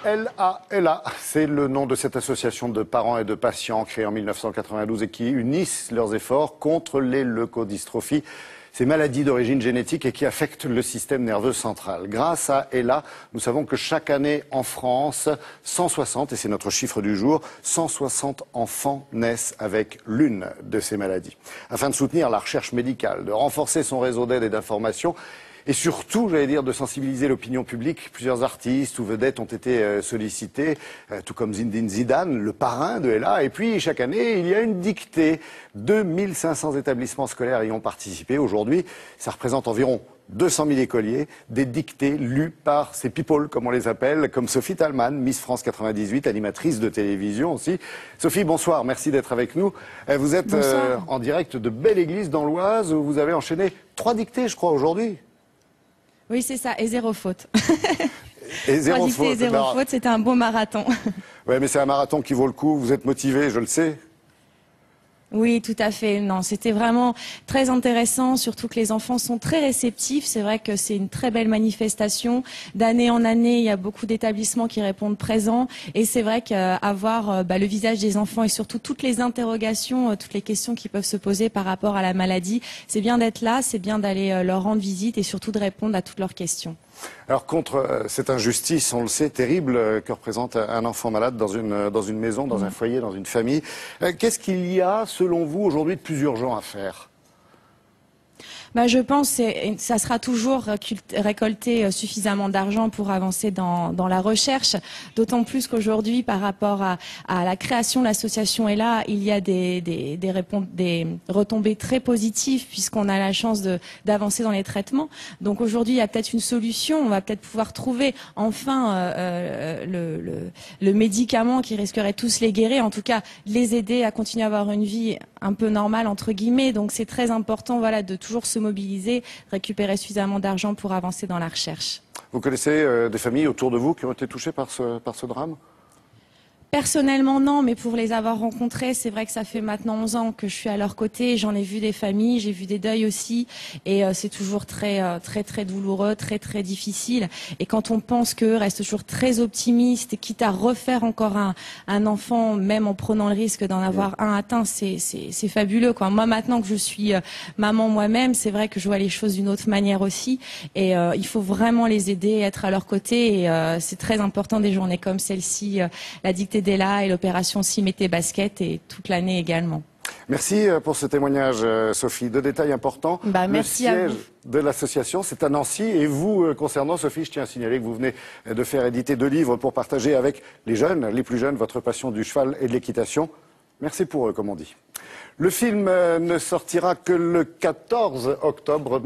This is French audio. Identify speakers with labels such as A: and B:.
A: ELA, ELA, c'est le nom de cette association de parents et de patients créée en 1992 et qui unissent leurs efforts contre les leucodystrophies, ces maladies d'origine génétique et qui affectent le système nerveux central. Grâce à ELA, nous savons que chaque année en France, 160, et c'est notre chiffre du jour, 160 enfants naissent avec l'une de ces maladies. Afin de soutenir la recherche médicale, de renforcer son réseau d'aide et d'information, et surtout, j'allais dire, de sensibiliser l'opinion publique. Plusieurs artistes ou vedettes ont été sollicités, tout comme Zinedine Zidane, le parrain de ELA. Et puis, chaque année, il y a une dictée. 2500 établissements scolaires y ont participé. Aujourd'hui, ça représente environ 200 000 écoliers, des dictées lues par ces people, comme on les appelle, comme Sophie Thalmann, Miss France 98, animatrice de télévision aussi. Sophie, bonsoir, merci d'être avec nous. Vous êtes en direct de Belle-Église dans l'Oise, où vous avez enchaîné 3 dictées, je crois, aujourd'hui.
B: Oui, c'est ça, et 0 faute.
A: Et 0 faute.
B: Et 0 faute, c'était un beau marathon.
A: Oui, mais c'est un marathon qui vaut le coup. Vous êtes motivé, je le sais.
B: Oui, tout à fait. Non, c'était vraiment très intéressant, surtout que les enfants sont très réceptifs. C'est vrai que c'est une très belle manifestation. D'année en année, il y a beaucoup d'établissements qui répondent présents. Et c'est vrai qu'avoir le visage des enfants et surtout toutes les interrogations, toutes les questions qui peuvent se poser par rapport à la maladie, c'est bien d'être là, c'est bien d'aller leur rendre visite et surtout de répondre à toutes leurs questions.
A: Alors contre cette injustice, on le sait, terrible que représente un enfant malade dans une maison, dans un foyer, dans une famille, qu'est-ce qu'il y a, selon vous, aujourd'hui de plus urgent à faire ?
B: Je pense que ça sera toujours récolter suffisamment d'argent pour avancer dans la recherche, d'autant plus qu'aujourd'hui, par rapport à la création de l'association ELA, il y a des retombées très positives puisqu'on a la chance d'avancer dans les traitements. Donc aujourd'hui, il y a peut-être une solution, on va peut-être pouvoir trouver enfin le médicament qui risquerait tous les guérir, en tout cas les aider à continuer à avoir une vie un peu normale entre guillemets. Donc c'est très important, voilà, de toujours se mobiliser, récupérer suffisamment d'argent pour avancer dans la recherche.
A: Vous connaissez des familles autour de vous qui ont été touchées par ce drame ?
B: Personnellement, non, mais pour les avoir rencontrés, c'est vrai que ça fait maintenant 11 ans que je suis à leur côté. J'en ai vu des familles, j'ai vu des deuils aussi. Et c'est toujours très douloureux, très difficile. Et quand on pense qu'eux restent toujours très optimistes, et quitte à refaire encore un enfant, même en prenant le risque d'en avoir un atteint, c'est fabuleux, quoi. Moi, maintenant que je suis maman moi-même, c'est vrai que je vois les choses d'une autre manière aussi. Et il faut vraiment les aider, être à leur côté. Et c'est très important des journées comme celle-ci, la dictée d'ELA et l'opération Simété Basket et toute l'année également.
A: Merci pour ce témoignage, Sophie. 2 détails importants.
B: Merci
A: le
B: à
A: siège
B: vous.
A: de l'association, c'est à Nancy. Et vous, concernant Sophie, je tiens à signaler que vous venez de faire éditer 2 livres pour partager avec les jeunes, les plus jeunes, votre passion du cheval et de l'équitation. Merci pour eux, comme on dit. Le film ne sortira que le 14 octobre.